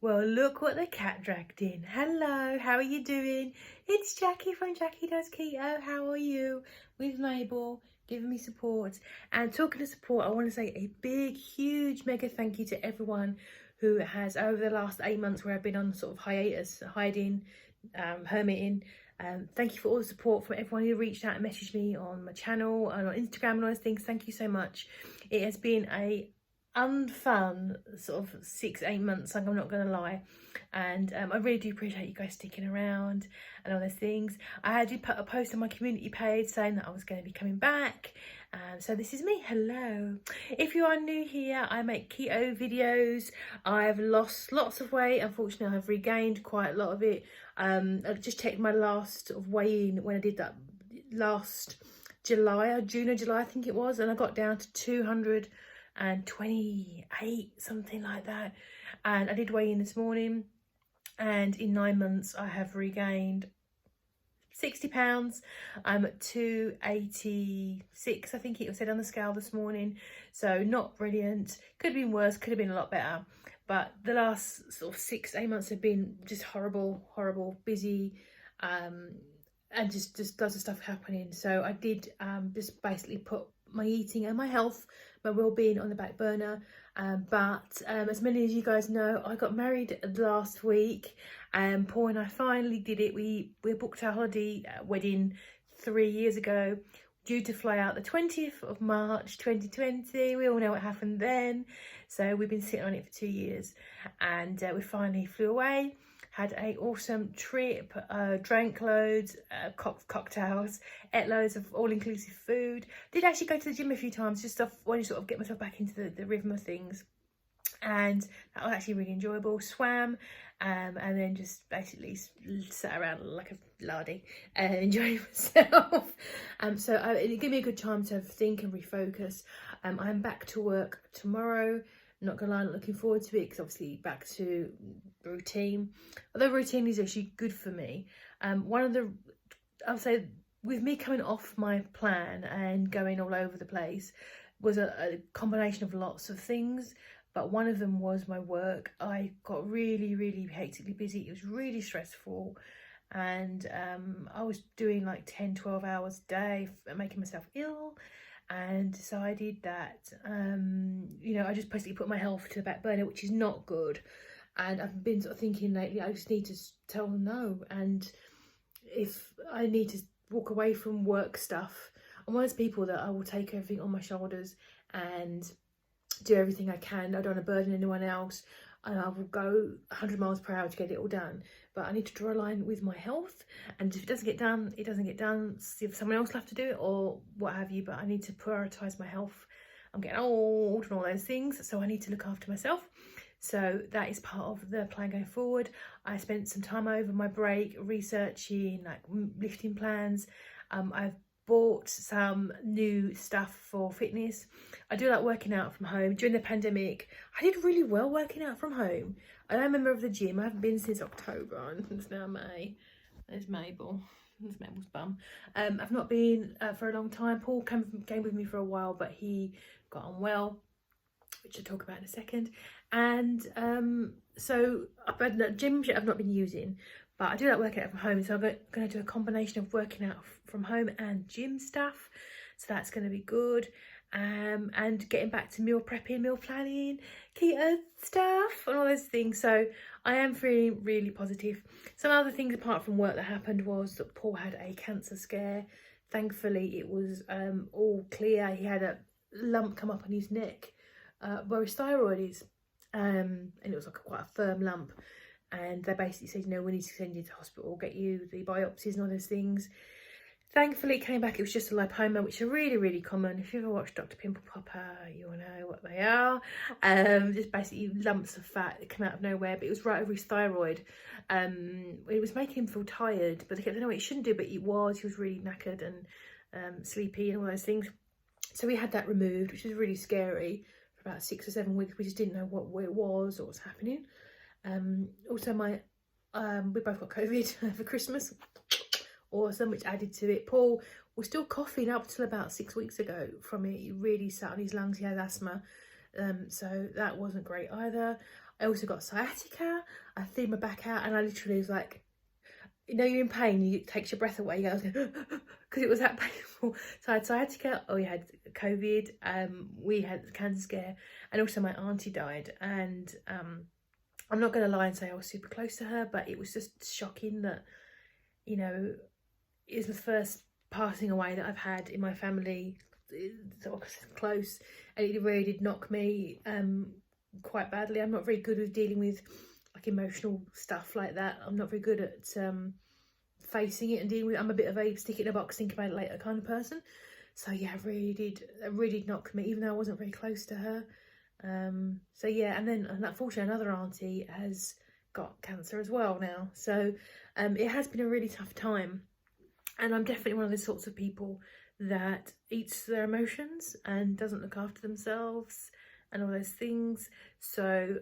Well, look what the cat dragged in. Hello, how are you doing? It's Jackie from Jackie Does Keto. How are you? With Mabel, giving me support. And talking of support, I want to say a big, huge, mega thank you to everyone who has, over the last 8 months where I've been on sort of hiatus, hiding, hermiting. Thank you for all the support from everyone who reached out and messaged me on my channel and on Instagram and all those things. Thank you so much. It has been a unfun sort of 6-8 months, I'm not gonna lie, and I really do appreciate you guys sticking around and all those things. I did put a post on my community page saying that I was going to be coming back, so this is me. Hello, if you are new here, I make keto videos. I've lost lots of weight. Unfortunately, I've regained quite a lot of it. I just checked my last of weigh-in when I did that last June or July I think it was, and I got down to 228, something like that. And I did weigh in this morning, and in 9 months I have regained 60 pounds. I'm at 286, I think it said on the scale this morning. So not brilliant. Could have been worse, could have been a lot better. But the last sort of 6-8 months have been just horrible, busy, and just lots of stuff happening. So I did just basically put my eating and my health, my well-being on the back burner. But as many of you guys know, I got married last week, and Paul and I finally did it. We booked our holiday wedding 3 years ago, due to fly out the 20th of March 2020. We all know what happened then. So we've been sitting on it for 2 years, and we finally flew away. Had a awesome trip, drank loads, cocktails, ate loads of all-inclusive food. Did actually go to the gym a few times, just wanted to sort of get myself back into the rhythm of things. And that was actually really enjoyable. Swam, and then just basically sat around like a lardy and enjoying myself. So it gave me a good time to think and refocus. I'm back to work tomorrow. Not gonna lie, I'm looking forward to it, because obviously back to routine. Although routine is actually good for me. I'll say, with me coming off my plan and going all over the place, was a combination of lots of things. But one of them was my work. I got really hectically busy. It was really stressful, and I was doing like 10-12 hours a day, making myself ill. And decided that I just basically put my health to the back burner, which is not good. And I've been sort of thinking lately, I just need to tell them no. And if I need to walk away from work stuff, I'm one of those people that I will take everything on my shoulders and do everything I can. I don't want to burden anyone else, and I will go 100 miles per hour to get it all done. But I need to draw a line with my health, and if it doesn't get done, it doesn't get done. If someone else will have to do it or what have you, but I need to prioritise my health. I'm getting old and all those things, so I need to look after myself. So that is part of the plan going forward. I spent some time over my break researching like lifting plans. I've bought some new stuff for fitness. I do like working out from home. During the pandemic, I did really well working out from home. I'm a member of the gym. I haven't been since October, and it's now May. There's Mabel. There's Mabel's bum. I've not been for a long time. Paul came with me for a while, but he got on well, which I'll talk about in a second. And so I've had a gym I've not been using, but I do like working out from home. So I'm going to do a combination of working out from home and gym stuff. So that's going to be good. And getting back to meal prepping, meal planning, keto stuff and all those things. So I am feeling really positive. Some other things apart from work that happened was that Paul had a cancer scare. Thankfully it was all clear. He had a lump come up on his neck where his thyroid is, and it was like quite a firm lump. And they basically said, we need to send you to hospital, get you the biopsies and all those things. Thankfully it came back, it was just a lipoma, which are really common. If you ever watched Dr. Pimple Popper, you'll know what they are. Just basically lumps of fat that come out of nowhere, but it was right over his thyroid. It was making him feel tired, but they kept saying, no, it shouldn't do, but he was really knackered and sleepy and all those things. So we had that removed, which was really scary. For about 6 or 7 weeks, we just didn't know what it was or what's happening. Also we both got COVID for Christmas. Awesome, which added to it. Paul was still coughing up till about 6 weeks ago from it. He really sat on his lungs. He had asthma, so that wasn't great either. I also got sciatica. I threw my back out and I literally was like, you know, you're in pain, it takes your breath away. You go, because it was that painful. So I had sciatica. Oh, we had COVID. We had the cancer scare, and also my auntie died. And I'm not going to lie and say I was super close to her, but it was just shocking that, you know, it was the first passing away that I've had in my family, sort of close, and it really did knock me quite badly. I'm not very good with dealing with like emotional stuff like that. I'm not very good at facing it and dealing with it. I'm a bit of a stick it in a box, think about it later kind of person. So yeah, it really did knock me, even though I wasn't very close to her. So yeah, and then unfortunately another auntie has got cancer as well now. So it has been a really tough time, and I'm definitely one of those sorts of people that eats their emotions and doesn't look after themselves and all those things. So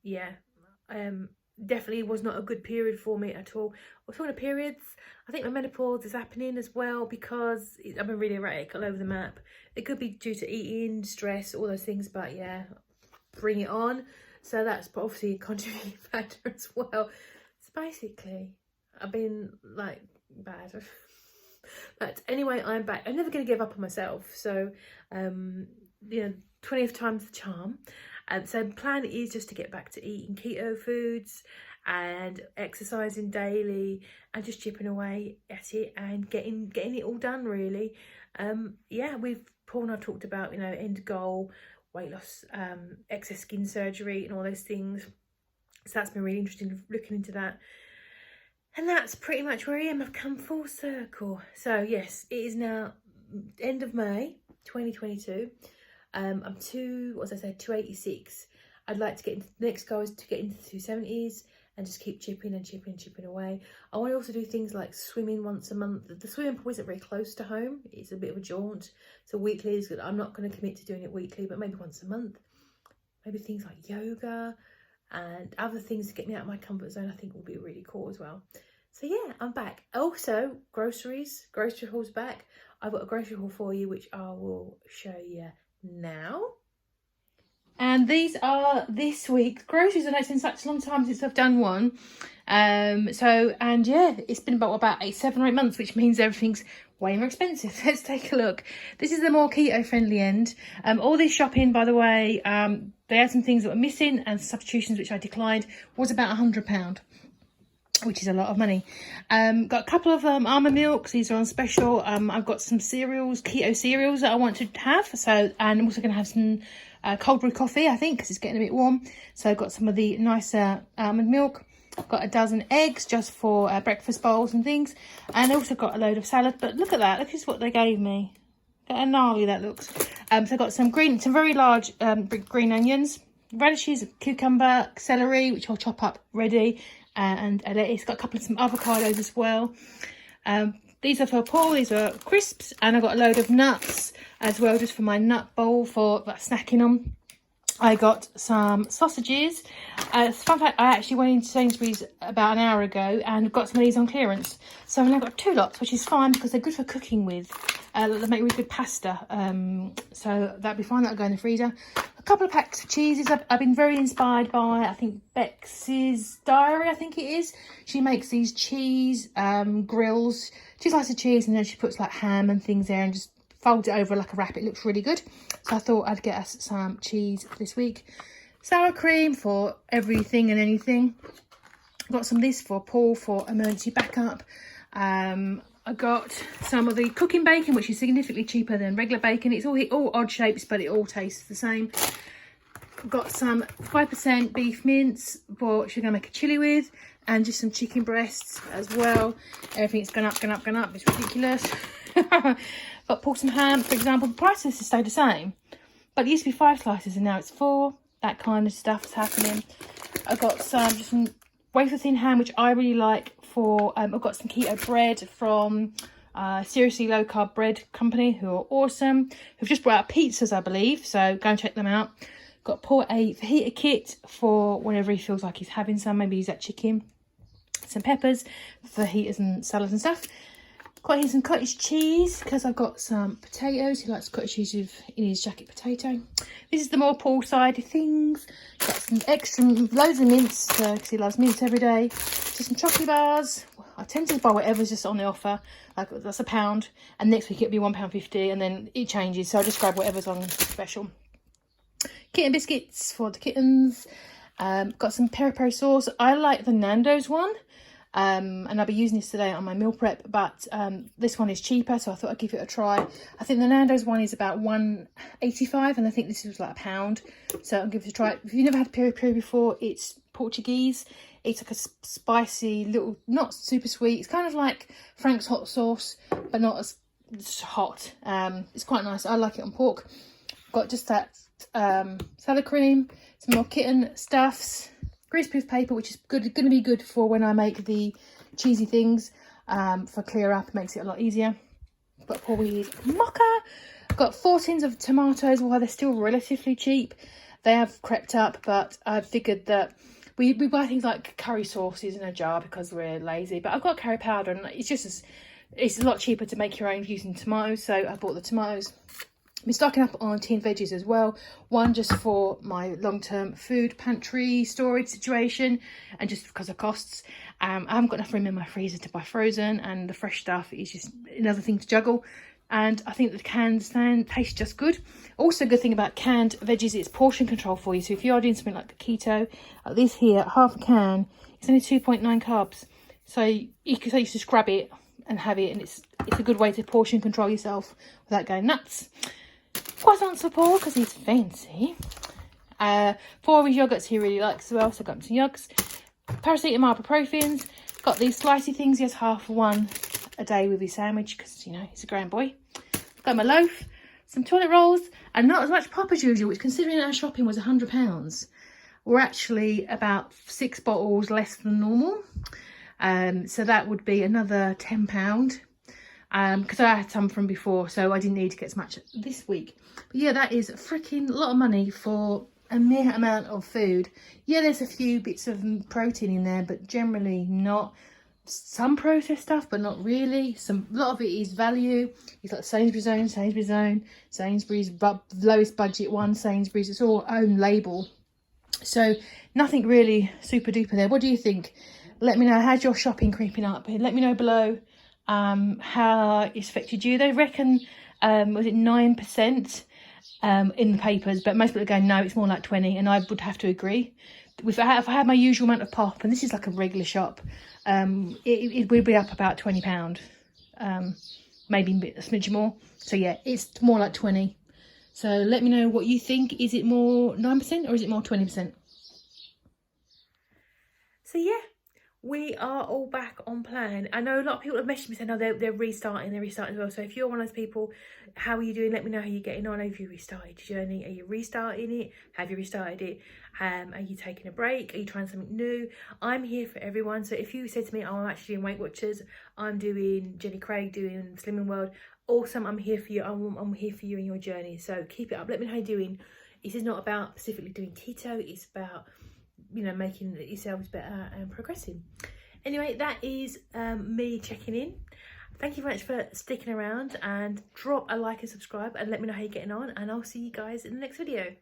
yeah, definitely was not a good period for me at all. Also on periods, I think my menopause is happening as well, because I've been really erratic all over the map. It could be due to eating, stress, all those things, but yeah, bring it on. So that's obviously a contributing factor as well. So basically, I've been like bad. But anyway, I'm back. I'm never going to give up on myself. So, you know, 20th time's the charm. So the plan is just to get back to eating keto foods and exercising daily and just chipping away at it and getting it all done, really. Yeah, Paul and I talked about, you know, end goal, weight loss, excess skin surgery and all those things. So that's been really interesting, looking into that. And that's pretty much where I am. I've come full circle. So yes, it is now end of May 2022. I'm 286. I'd like to get into, the next goal is to get into the 270s and just keep chipping away. I want to also do things like swimming once a month. The swimming pool isn't very close to home. It's a bit of a jaunt. So weekly is good. I'm not going to commit to doing it weekly, but maybe once a month. Maybe things like yoga and other things to get me out of my comfort zone, I think will be really cool as well. So yeah, I'm back. Also, grocery haul's back. I've got a grocery haul for you, which I will show you now. And these are this week's groceries. I know it's been such a long time since I've done one. And yeah, it's been about 7 or 8 months, which means everything's way more expensive. Let's take a look. This is the more keto friendly end. All this shopping, by the way, they had some things that were missing and substitutions which I declined, was about £100, which is a lot of money. Got a couple of almond milks. These are on special. I've got some cereals, keto cereals that I want to have. So, and I'm also going to have some cold brew coffee, I think, because it's getting a bit warm. So I've got some of the nicer almond milk. I've got a dozen eggs just for breakfast bowls and things. And I also got a load of salad. But look at that. Look at what they gave me. Look how gnarly that looks. So I've got some very large green onions, radishes, cucumber, celery, which I'll chop up ready. And a lettuce. Got a couple of some avocados as well. These are for Paul. These are crisps, and I've got a load of nuts as well, just for my nut bowl for snacking on. I got some sausages. Fun fact, I actually went into Sainsbury's about an hour ago and got some of these on clearance. So I've now got 2 lots, which is fine because they're good for cooking with. They make really good pasta. So that'll be fine. That'll go in the freezer. A couple of packs of cheeses. I've been very inspired by, I think, Bex's Diary, I think it is. She makes these cheese grills. She slices of cheese and then she puts like ham and things there and just folds it over like a wrap. It looks really good. So I thought I'd get us some cheese this week. Sour cream for everything and anything. Got some of this for Paul for emergency backup. I got some of the cooking bacon, which is significantly cheaper than regular bacon. It's all odd shapes, but it all tastes the same. Got some 5% beef mince for what she's going to make a chilli with, and just some chicken breasts as well. Everything's gone up. It's ridiculous. Got Paul some ham, for example. The prices have stayed the same, but it used to be 5 slices and now it's 4. That kind of stuff is happening. I got some wafer thin ham, which I really like. I've got some keto bread from Seriously Low Carb Bread Company, who are awesome. Who've just brought out pizzas, I believe. So go and check them out. Got Paul a fajita kit for whenever he feels like he's having some. Maybe he's at chicken. Some peppers for fajitas and salads and stuff. Got here some cottage cheese because I've got some potatoes. He likes cottage cheese in his jacket potato. This is the more Paul side of things. Got some extra, loads of mince because he loves mince every day. Just some chocolate bars. I tend to buy whatever's just on the offer. Like that's £1, and next week it'll be £1.50, and then it changes. So I just grab whatever's on special. Kitten biscuits for the kittens. Got some peri-peri sauce. I like the Nando's one. And I'll be using this today on my meal prep, but this one is cheaper, so I thought I'd give it a try. I think the Nando's one is about £1.85, and I think this is like £1, so I'll give it a try. If you've never had peri-peri before, it's Portuguese. It's like a spicy little, not super sweet. It's kind of like Frank's hot sauce, but not as hot. It's quite nice. I like it on pork. Got just that salad cream, some more kitten stuffs, greaseproof paper, which is going to be good for when I make the cheesy things. For clear up, it makes it a lot easier. Got Portuguese mocha. Got 4 tins of tomatoes. While they're still relatively cheap, they have crept up, but I figured that we buy things like curry sauces in a jar because we're lazy. But I've got curry powder, and it's a lot cheaper to make your own using tomatoes, so I bought the tomatoes. I've been stocking up on tinned veggies as well. One just for my long-term food pantry storage situation, and just because of costs. I haven't got enough room in my freezer to buy frozen, and the fresh stuff is just another thing to juggle. And I think the canned stand tastes just good. Also, a good thing about canned veggies, it's portion control for you. So if you are doing something like the keto, like this here, half a can, it's only 2.9 carbs. So you can just grab it and have it, and it's a good way to portion control yourself without going nuts. Croissants for Paul because he's fancy. 4 of his yogurts he really likes as well, so I got him some yogurts. Paracetamol, ibuprofens. Got these slicey things. He has half one a day with his sandwich because, you know, he's a grand boy. Got my loaf, some toilet rolls, and not as much pop as usual, which, considering our shopping was £100, we're actually about 6 bottles less than normal. So that would be another £10. Because I had some from before, so I didn't need to get as much this week. But yeah, that is a freaking lot of money for a mere amount of food. Yeah, there's a few bits of protein in there, but generally not. Some processed stuff, but not really. A lot of it is value. You've got Sainsbury's own, Sainsbury's lowest budget one, Sainsbury's. It's all own label. So nothing really super duper there. What do you think? Let me know. How's your shopping creeping up? Let me know below how it's affected you. They reckon, was it 9% in the papers, but most people are going, no, it's more like 20, and I would have to agree. If I had my usual amount of pop, and this is like a regular shop, it would be up about £20, maybe a smidge more. So yeah, it's more like 20. So let me know what you think. Is it more 9% or is it more 20%? So yeah, we are all back on plan. I know a lot of people have messaged me saying, no, they're restarting as well. So if you're one of those people, how are you doing? Let me know how you're getting on. Have you restarted your journey? Are you restarting it? Have you restarted it? Are you taking a break? Are you trying something new? I'm here for everyone. So if you said to me, oh, I'm actually doing Weight Watchers, I'm doing Jenny Craig, doing Slimming World, awesome, I'm here for you. I'm here for you in your journey. So keep it up. Let me know how you're doing. This is not about specifically doing keto. It's about, you know, making yourselves better and progressing. Anyway, that is me checking in. Thank you very much for sticking around, and drop a like and subscribe and let me know how you're getting on, and I'll see you guys in the next video.